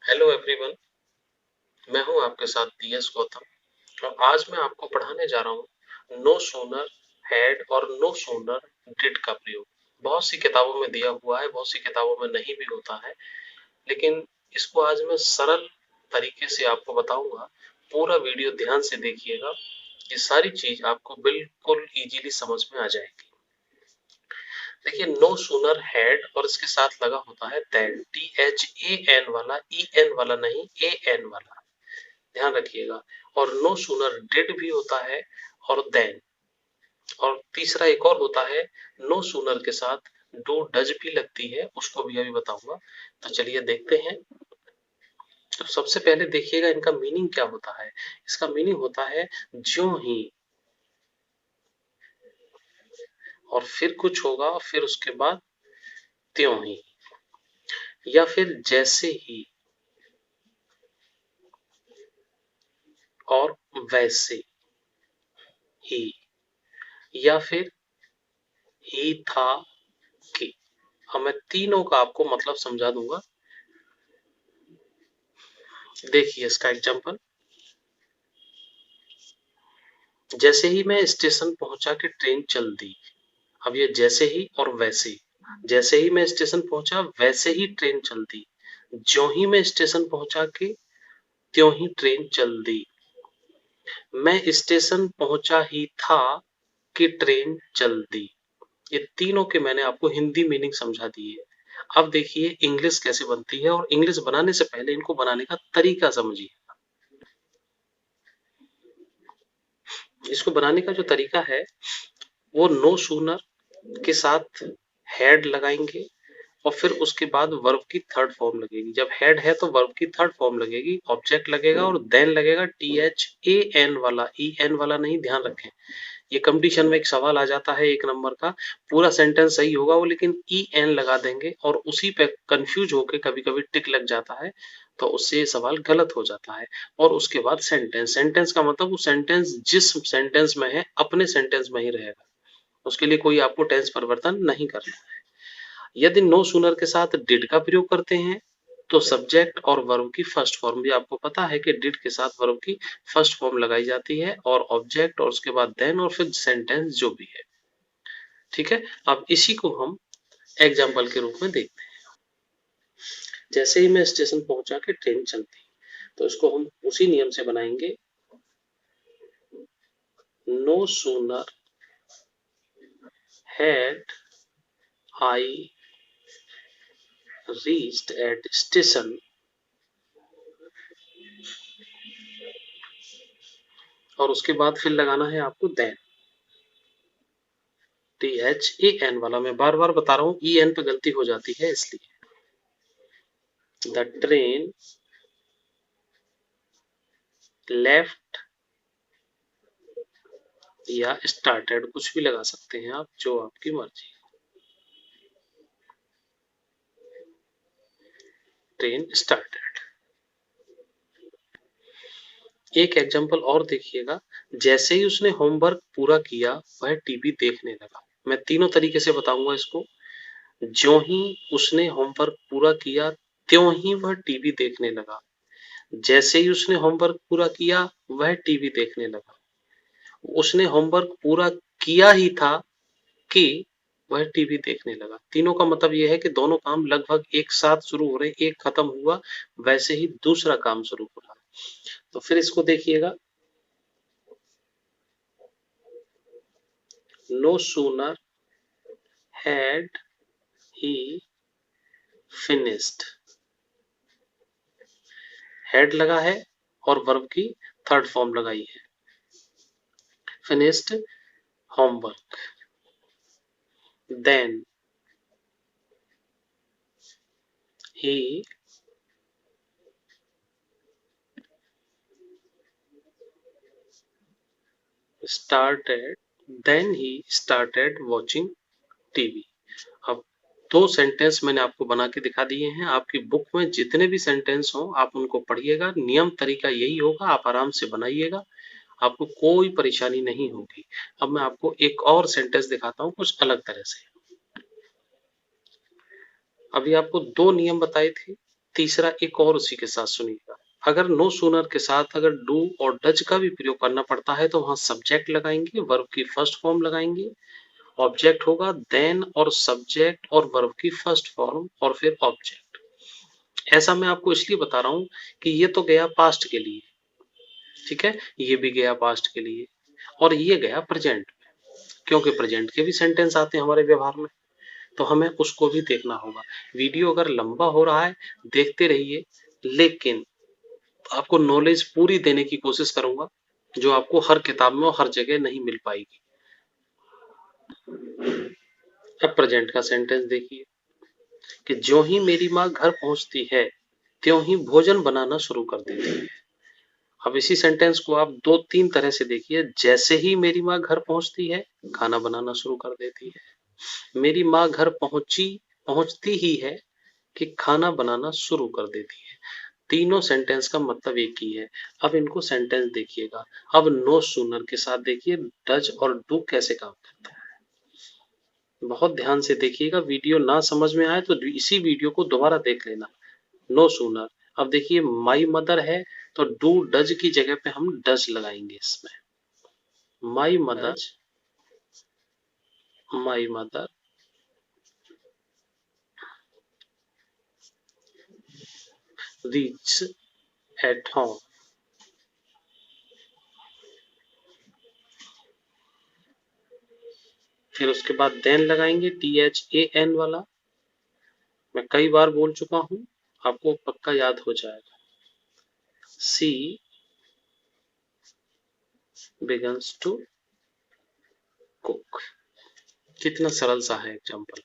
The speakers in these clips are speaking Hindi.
हेलो एवरीवन, मैं हूं आपके साथ DS गौतम और आज मैं आपको पढ़ाने जा रहा हूं नो सूनर हैड और नो सूनर डिड का प्रयोग। बहुत सी किताबों में दिया हुआ है, बहुत सी किताबों में नहीं भी होता है, लेकिन इसको आज मैं सरल तरीके से आपको बताऊंगा। पूरा वीडियो ध्यान से देखिएगा, ये सारी चीज आपको बिल्कुल इजीली समझ में आ जाएगी। देखिए, नो सूनर हैड और इसके साथ लगा होता है देन, THAN वाला, EN वाला नहीं, AN वाला, ध्यान रखिएगा। और नो सूनर डिड भी होता है और देन, और तीसरा एक और होता है नो सूनर के साथ डू डज भी लगती है, उसको भी अभी बताऊंगा। तो चलिए देखते हैं। तो सबसे पहले देखिएगा इनका मीनिंग क्या होता है। इसका मीनिंग होता है ज्यों ही, और फिर कुछ होगा, फिर उसके बाद त्यों ही, या फिर जैसे ही और वैसे ही, या फिर ही था कि। अब मैं तीनों का आपको मतलब समझा दूंगा। देखिए इसका एग्जांपल, जैसे ही मैं स्टेशन पहुंचा कि ट्रेन चल दी। अब ये जैसे ही और वैसे ही, जैसे ही मैं स्टेशन पहुंचा वैसे ही ट्रेन चल दी, ज्यों ही मैं स्टेशन पहुंचा के त्यों ही ट्रेन चल दी, मैं स्टेशन पहुंचा ही था कि ट्रेन चल दी। ये तीनों के मैंने आपको हिंदी मीनिंग समझा दी है। अब देखिए इंग्लिश कैसे बनती है, और इंग्लिश बनाने से पहले इनको बनाने का तरीका समझिए। इसको बनाने का जो तरीका है वो नो सूनर के साथ हैड लगाएंगे, और फिर उसके बाद वर्ब की थर्ड फॉर्म लगेगी। जब हेड है तो वर्ब की थर्ड फॉर्म लगेगी, ऑब्जेक्ट लगेगा और देन लगेगा THAN वाला, EN वाला नहीं, ध्यान रखें। ये कंपटीशन में एक सवाल आ जाता है 1 नंबर का, पूरा सेंटेंस सही होगा वो, लेकिन EN लगा देंगे और उसी पे कंफ्यूज होके कभी कभी टिक लग जाता है, तो उससे ये सवाल गलत हो जाता है। और उसके बाद सेंटेंस, सेंटेंस का मतलब वो सेंटेंस जिस सेंटेंस में है अपने सेंटेंस में ही रहेगा, उसके लिए कोई आपको टेंस परिवर्तन नहीं करना है। यदि नो सूनर के साथ डिड का प्रयोग करते हैं तो सब्जेक्ट और वर्ब की फर्स्ट फॉर्म, भी आपको पता है कि डिड के साथ वर्ब की फर्स्ट फॉर्म लगाई जाती है, और ऑब्जेक्ट और उसके बाद देन और फिर सेंटेंस जो भी है। ठीक है, अब इसी को हम एग्जाम्पल के रूप में देखते हैं। जैसे ही मैं स्टेशन पहुंचा के ट्रेन चलती, तो इसको हम उसी नियम से बनाएंगे। No sooner had I reached at station, और उसके बाद फिर लगाना है आपको देन, THAN वाला। मैं बार बार बता रहा हूँ, EN पे गलती हो जाती है इसलिए। द ट्रेन लेफ्ट, या स्टार्टेड, कुछ भी लगा सकते हैं आप, जो आपकी मर्जी। Train started. एक एग्जांपल और देखिएगा, जैसे ही उसने होमवर्क पूरा किया वह टीवी देखने लगा। मैं तीनों तरीके से बताऊंगा इसको। ज्यों ही उसने होमवर्क पूरा किया त्यों ही वह टीवी देखने लगा, जैसे ही उसने होमवर्क पूरा किया वह टीवी देखने लगा, उसने होमवर्क पूरा किया ही था कि वह टीवी देखने लगा। तीनों का मतलब यह है कि दोनों काम लगभग एक साथ शुरू हो रहे हैं, एक खत्म हुआ वैसे ही दूसरा काम शुरू हो रहा है। तो फिर इसको देखिएगा, no sooner had he finished, had लगा है और वर्ब की थर्ड फॉर्म लगाई है, finished homework, then he started then he started watching TV. अब दो सेंटेंस मैंने आपको बना के दिखा दिए हैं। आपकी बुक में जितने भी सेंटेंस हो आप उनको पढ़िएगा, नियम तरीका यही होगा, आप आराम से बनाइएगा, आपको कोई परेशानी नहीं होगी। अब मैं आपको एक और सेंटेंस दिखाता हूँ कुछ अलग तरह से। अभी आपको दो नियम बताए थे, तीसरा एक और उसी के साथ सुनिएगा। अगर नो सूनर के साथ अगर डू और डज का भी प्रयोग करना पड़ता है तो वहां सब्जेक्ट लगाएंगे, वर्ब की फर्स्ट फॉर्म लगाएंगे, ऑब्जेक्ट होगा, देन और सब्जेक्ट और वर्ब की फर्स्ट फॉर्म और फिर ऑब्जेक्ट। ऐसा मैं आपको इसलिए बता रहा हूं कि ये तो गया पास्ट के लिए, ठीक है, ये भी गया पास्ट के लिए और ये गया प्रेजेंट, क्योंकि प्रेजेंट के भी सेंटेंस आते हैं हमारे व्यवहार में, तो हमें उसको भी देखना होगा। वीडियो अगर लंबा हो रहा है देखते रहिए, लेकिन आपको नॉलेज पूरी देने की कोशिश करूंगा जो आपको हर किताब में और हर जगह नहीं मिल पाएगी। अब प्रेजेंट का सेंटेंस देखिए कि ज्यों ही मेरी माँ घर पहुंचती है त्यों ही भोजन बनाना शुरू कर देती है। अब इसी सेंटेंस को आप दो तीन तरह से देखिए। जैसे ही मेरी माँ घर पहुंचती है खाना बनाना शुरू कर देती है। मेरी माँ घर पहुंचती ही है कि खाना बनाना शुरू कर देती है। तीनों सेंटेंस का मतलब एक ही है। अब इनको सेंटेंस देखिएगा। अब नो सूनर के साथ देखिए डज और डू कैसे काम करता है। बहुत ध्यान से देखिएगा, वीडियो ना समझ में आए तो इसी वीडियो को दोबारा देख लेना। नो सूनर, अब देखिए माई मदर है तो डू डज की जगह पे हम डज लगाएंगे इसमें। माई मदर रीच एट होम। फिर उसके बाद देन लगाएंगे THAN वाला। मैं कई बार बोल चुका हूं, आपको पक्का याद हो जाएगा। She begins to cook. कितना सरल सा है example.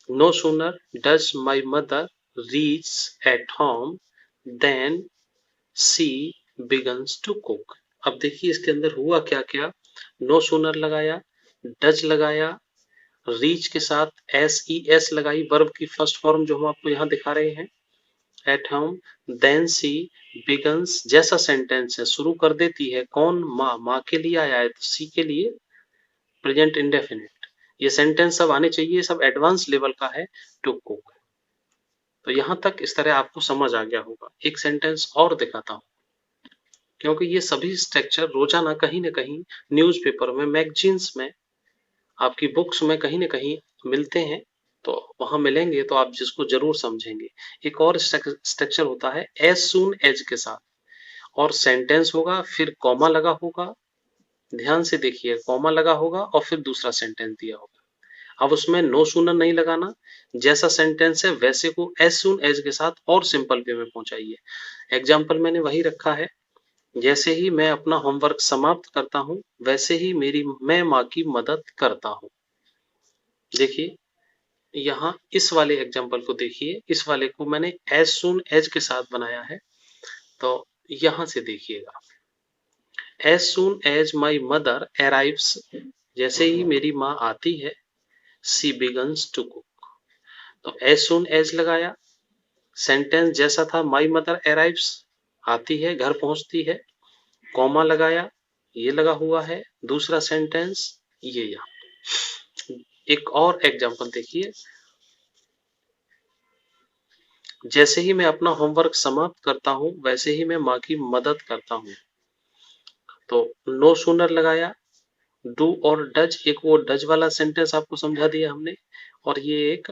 No sooner does my mother reach at home then she begins to cook. अब देखिए इसके अंदर हुआ क्या क्या। नो सूनर लगाया, डज लगाया, रीच के साथ SES लगाई, वर्ब की फर्स्ट फॉर्म जो हम आपको यहाँ दिखा रहे हैं, at home, then she begins, जैसा सेंटेंस है शुरू कर देती है। कौन? माँ। माँ के लिए आया है तो सी के लिए प्रेजेंट इंडेफिनिट। ये सेंटेंस सब आने चाहिए, सब एडवांस लेवल का है टू कुक। तो यहां तक इस तरह आपको समझ आ गया होगा। एक सेंटेंस और दिखाता हूं, क्योंकि ये सभी स्ट्रक्चर रोजाना कहीं ना कहीं न्यूज़पेपर में, मैगजीन्स में, आपकी बुक्स में कहीं ना कहीं मिलते हैं। तो वहां मिलेंगे तो आप जिसको जरूर समझेंगे। एक और स्ट्रक्चर होता है एज सून एज के साथ, और सेंटेंस होगा, फिर कॉमा लगा होगा। ध्यान से देखिए, कॉमा लगा होगा और फिर दूसरा सेंटेंस दिया होगा। अब उसमें नो सूनर नहीं लगाना, जैसा सेंटेंस है वैसे को एज सून एज के साथ और सिंपल वे में पहुंचाइए। एग्जाम्पल मैंने वही रखा है, जैसे ही मैं अपना होमवर्क समाप्त करता हूं वैसे ही मैं माँ की मदद करता हूं। देखिए यहाँ इस वाले एग्जाम्पल को देखिए, इस वाले को मैंने एज सून एज के साथ बनाया है। तो यहां से देखिएगा, as soon as my mother arrives, जैसे ही मेरी माँ आती है, सी बिगन्स टू कुक। तो एज सून एज लगाया, सेंटेंस जैसा था, माई मदर अराइव्स, आती है, घर पहुंचती है, कॉमा लगाया, ये लगा हुआ है, दूसरा सेंटेंस ये यहाँ। एक और एग्जांपल देखिए, जैसे ही मैं अपना होमवर्क समाप्त करता हूं वैसे ही मैं माँ की मदद करता हूं। तो नो सूनर लगाया, डू और डज, एक वो डज वाला सेंटेंस आपको समझा दिया हमने, और ये एक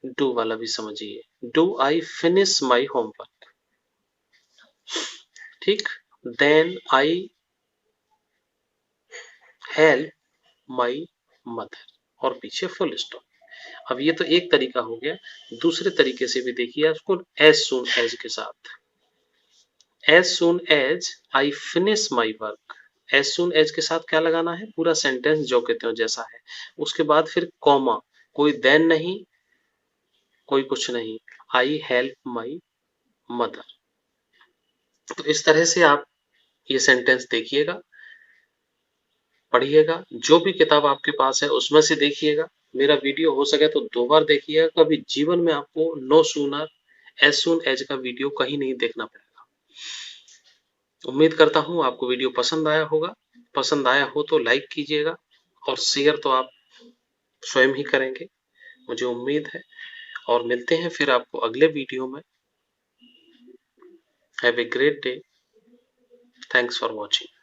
डू वाला भी समझिए। Do I finish my homework, ठीक, then I help my mother, और पीछे फुल स्टॉप। अब ये तो एक तरीका हो गया। दूसरे तरीके से भी देखिए उसको, एज सून एज के साथ। As soon as I finish my work, as soon as के साथ क्या लगाना है? पूरा सेंटेंस जो के त्यों जैसा है, उसके बाद फिर कॉमा, कोई देन नहीं, कोई कुछ नहीं, आई हेल्प माई मदर। तो इस तरह से आप ये सेंटेंस देखिएगा, पढ़िएगा। जो भी किताब आपके पास है उसमें से देखिएगा। मेरा वीडियो हो सके तो 2 बार देखिएगा, कभी जीवन में आपको no sooner as soon as का वीडियो कहीं नहीं देखना पड़ेगा। उम्मीद करता हूं आपको वीडियो पसंद आया होगा। पसंद आया हो तो लाइक कीजिएगा, और शेयर तो आप स्वयं ही करेंगे, मुझे उम्मीद है। और मिलते हैं फिर आपको अगले वीडियो में। Have a great day. Thanks for watching.